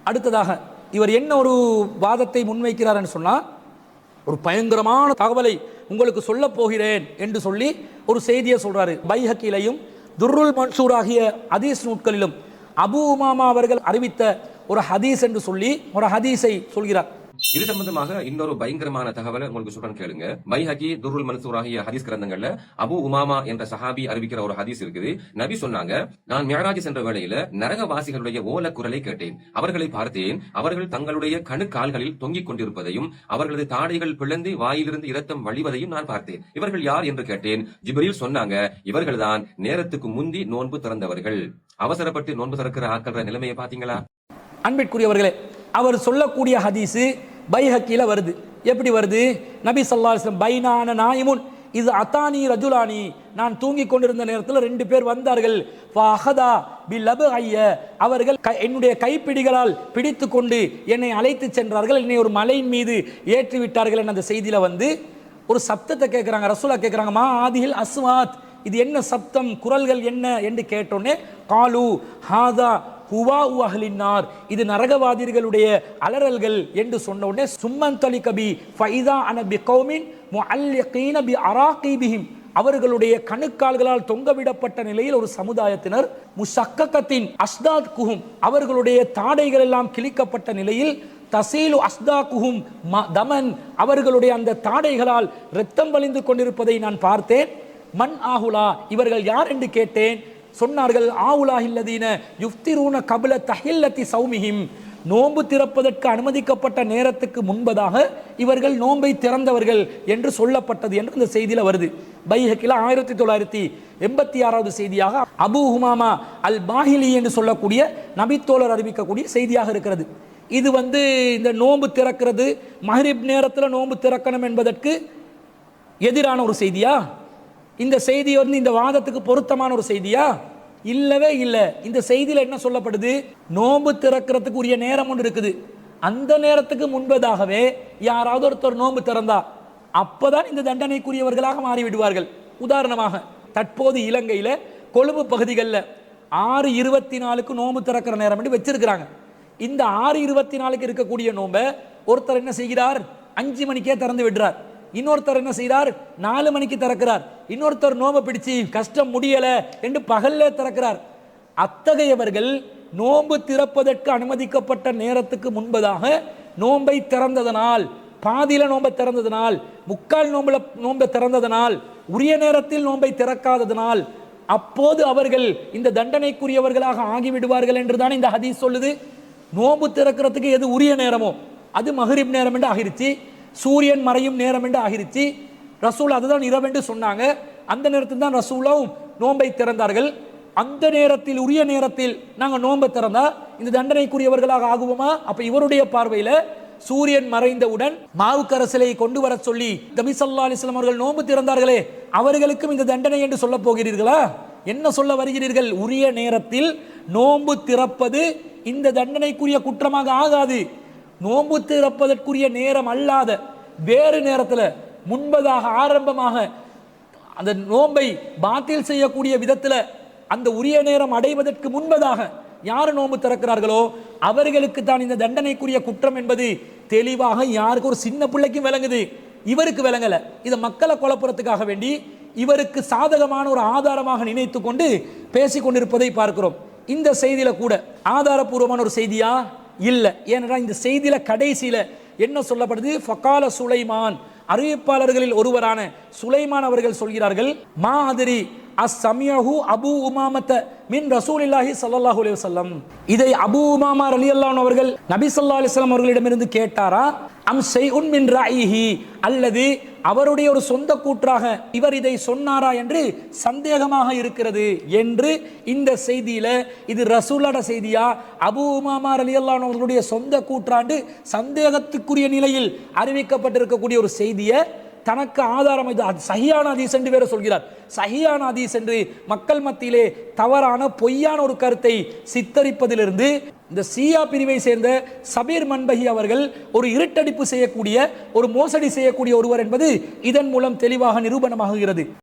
அடுத்ததாக இவர் என்ன ஒரு வாதத்தை முன்வைக்கிறார் சொன்னா, ஒரு பயங்கரமான தகவலை உங்களுக்கு சொல்ல போகிறேன் என்று சொல்லி ஒரு செய்தியை சொல்றாரு. பைஹக்கிலையும் துர்ருல் மன்சூர் ஆகிய ஹதீஸ் நூட்களிலும் அபூ உமாமா அவர்கள் அறிவித்த ஒரு ஹதீஸ் என்று சொல்லி ஒரு ஹதீஸை சொல்கிறார். இது சம்பந்தமாக இன்னொரு பயங்கரமான தகவலை உங்களுக்கு சொல்றேன் கேளுங்க. பைஹகி, துர்ருல் மன்சூர் ஆகிய ஹதீஸ் கிரந்தங்கள்ல அபூ உமாமா என்ற சஹாபி அறிவிக்கிற ஒரு ஹதீஸ் இருக்குது. நபி சொன்னாங்க, நான் மிஅராஜ் சென்ற வேளையில நரகவாசிகளுடைய ஓல குரலை கேட்டேன். அவர்களை பார்த்தேன். அவர்கள் தங்களுடைய கணுக்கால்களில் தொங்கிக் கொண்டிருப்பதையும் அவர்களது தாடைகள் பிளந்து வாயிலிருந்து இரத்தம் வழிவதையும் நான் பார்த்தேன். இவர்கள் யார் என்று கேட்டேன். ஜிப்ரீல் சொன்னாங்க, இவர்கள்தான் நேரத்துக்கு முந்தி நோன்பு திறந்தவர்கள். அவசரப்பட்டு நோன்பு திறக்கிற ஆட்கள் நிலைமையை பாத்தீங்களா? அன்பிற்குரியவர்களே, அவர் சொல்லக்கூடிய ஹதீஸ் பைஹக்கில வருது. எப்படி வருது? நபி ஸல்லல்லாஹு அலைஹி வஸல்லம் பைனான நாயிமுன் இது அத்தானி ரஜுலானி, நான் தூங்கிக் கொண்டிருந்த நேரத்தில் 2 பேர் வந்தார்கள். ஃபஅஹதா பிலபஐய, அவர்கள் என்னுடைய கைப்பிடிகளால் பிடித்து கொண்டு என்னை அழைத்து சென்றார்கள். என்னை ஒரு மலையின் மீது ஏற்றி விட்டார்கள் என்ற அந்த செய்தியில வந்து ஒரு சப்தத்தை கேட்கிறாங்க. ரசூலா கேட்கிறாங்க, மா ஆதிஹில் அஸ்வாத், இது என்ன சப்தம், குரல்கள் என்ன என்று கேட்டோன்னே, காலு ஹாதா ஹுவா அஹ்லின்னார், இது நரகவாதிகளுடைய அலறல்கள் என்று சொன்ன உடனே, சும்மன் தலிகபி ஃபைதா அன பிகௌமின் முஅல்லிகீன பி அராகிபிஹிம், அவர்களுடைய கணுக்கால்களால் தொங்கவிடப்பட்ட நிலையில் ஒரு சமுதாயத்தினர், முஷக்ககத்தின் அஸ்தாத் குஹும், அவர்களுடைய தாடைகள் எல்லாம் கிழிக்கப்பட்ட நிலையில், தசீலு அஸ்தாகுஹும் தமன், அவர்களுடைய அந்த தாடைகளால் இரத்தம் வழிந்து கொண்டிருப்பதை நான் பார்த்தேன். மன் ஆஹுலா, இவர்கள் யார் என்று கேட்டேன். சொன்னார்கள், ஆவுலாஹில்லதீன யுஃப்திரூன கபில தஹில்லத்தி சௌமிஹிம், நோன்பு திறப்பதற்கு அனுமதிக்கப்பட்ட நேரத்துக்கு முன்பதாக இவர்கள் நோன்பை திறந்தவர்கள் என்று சொல்லப்பட்டது என்று இந்த செய்தியில் வருது. பைஹக்கில 1986வது செய்தியாக அபூ உமாமா அல் பாஹிலி என்று சொல்லக்கூடிய நபித்தோழர் அறிவிக்கக்கூடிய செய்தியாக இருக்கிறது. இது வந்து இந்த நோன்பு திறக்கிறது, மஹ்ரிப் நேரத்தில் நோன்பு திறக்கணும் என்பதற்கு எதிரான ஒரு செய்தியா? இந்த செய்தி வந்து இந்த வாதத்துக்கு பொருத்தமான ஒரு செய்தியா? இல்லவே இல்லை. இந்த செய்தியில் என்ன சொல்லப்படுது? நோன்பு திறக்கிறதுக்கு உரிய நேரம் ஒன்று இருக்குது. அந்த நேரத்துக்கு முன்பதாகவே யாராவது ஒருத்தர் நோன்பு திறந்தா அப்பதான் இந்த தண்டனைக்குரியவர்களாக மாறிவிடுவார்கள். உதாரணமாக தற்போது இலங்கையில கொழும்பு பகுதிகளில் 6:24 நோன்பு திறக்கிற நேரம் என்று வச்சிருக்கிறாங்க. இந்த 6:24 இருக்கக்கூடிய நோன்பை ஒருத்தர் என்ன செய்கிறார்? 5 மணிக்கே திறந்து விடுறார். இன்னொருத்தர் என்ன செய்கிறார்? 4 மணிக்கு திறக்கிறார். இன்னொருத்தர் நோம்பை பிடிச்சி கஷ்டம் முடியல என்று பகல்ல திறக்கிறார். அத்தகையவர்கள் நோன்பு திறப்பதற்கு அனுமதிக்கப்பட்ட நேரத்துக்கு முன்பதாக நோன்பை திறந்ததனால், பாதியில நோன்பை திறந்ததனால், முக்கால் நோன்பை திறந்ததனால், உரிய நேரத்தில் நோன்பை திறக்காததனால் அப்போது அவர்கள் இந்த தண்டனைக்குரியவர்களாக ஆகிவிடுவார்கள் என்றுதான் இந்த ஹதீஸ் சொல்லுது. நோன்பு திறக்கிறதுக்கு எது உரிய நேரமோ அது மஹ்ரிப் நேரம் என்று ஆகிருச்சு. சூரியன் மறையும் நேரம் என்று ஆகிருச்சு. ரசூல் அதுதான் இரவென்று சொன்னாங்க. அந்த நேரத்தில் தான் ரசூலும் நோன்பை திறந்தார்கள். அந்த நேரத்தில் உரிய நேரத்தில் நாங்கள் நோன்பை திறந்தா இந்த தண்டனைக்குரியவர்களாக ஆகுவோமா? அப்ப இவருடைய பார்வையில சூரியன் மறைந்தவுடன் மாவுக்கரசலை கொண்டு வர சொல்லி நபி ஸல்லல்லாஹு அலைஹி வஸல்லம் அவர்கள் நோன்பு திறந்தார்களே, அவர்களுக்கும் இந்த தண்டனை என்று சொல்ல போகிறீர்களா? என்ன சொல்ல வருகிறீர்கள்? உரிய நேரத்தில் நோன்பு திறப்பது இந்த தண்டனைக்குரிய குற்றமாக ஆகாது. நோன்பு திறப்பதற்குரிய நேரம் அல்லாத வேறு நேரத்தில் முன்பதாக ஆரம்பமாக அந்த நோன்பை பாத்தில் செய்யக்கூடிய விதத்தில் அந்த உரிய நேரம் அடைவதற்கு முன்பதாக யார் நோன்பு திறக்கிறார்களோ அவர்களுக்கு தான் இந்த தண்டனைக்குரிய குற்றம் என்பது தெளிவாக யாருக்கு ஒரு சின்ன பிள்ளைக்கு விளங்குது, இவருக்கு விளங்கல. இதை மக்களை குழப்பறதுக்காக வேண்டி இவருக்கு சாதகமான ஒரு ஆதாரமாக நினைத்து கொண்டு பேசிக் கொண்டிருப்பதை பார்க்கிறோம். இந்த செய்தியில கூட ஆதாரபூர்வமான ஒரு செய்தியா இல்லை. ஏனென்றால் இந்த செய்தியில கடைசியில என்ன சொல்லப்படுது? ஃபகால சுலைமான், அறிவிப்பாளர்களில் ஒருவரான சுலைமான் அவர்கள் சொல்கிறார்கள், மா அதிரி அஸ்ஸமியஹு அபூ உமாமத மின் ரசூலில்லாஹி ஸல்லல்லாஹு அலைஹி வஸல்லம், இதை அபூ உமாமா ரலியல்லாஹு அவர்கள் நபி ஸல்லல்லாஹு அலைஹி வஸல்லம் அவர்களிடமிருந்து கேட்டாரா? அம் ஷைஉன் மின் ரஅயிஹி, அல்லது அவருடைய ஒரு சொந்த கூற்றாக இவர் இதை சொன்னாரா என்று சந்தேகமாக இருக்கிறது என்று இந்த செய்தியில இது ரசூலோட செய்தியா அபூ உமாமா ரலியல்லாஹு அவர்களுடைய சொந்த கூற்றாண்டு சந்தேகத்துக்குரிய நிலையில் அறிவிக்கப்பட்டிருக்கக்கூடிய ஒரு செய்தியை தனக்கு ஆதாரம் இது சஹியான ஹதீஸ் என்று வேற சொல்கிறார். சஹியான ஹதீஸ் என்று மக்கள் மத்தியிலே தவறான பொய்யான ஒரு கருத்தை சித்தரிப்பதிலிருந்து இந்த சியா பிரிவை சேர்ந்த சபீர் மன்பஹி அவர்கள் ஒரு இருட்டடிப்பு செய்யக்கூடிய, ஒரு மோசடி செய்யக்கூடிய ஒருவர் என்பது இதன் மூலம் தெளிவாக நிரூபணமாகுகிறது.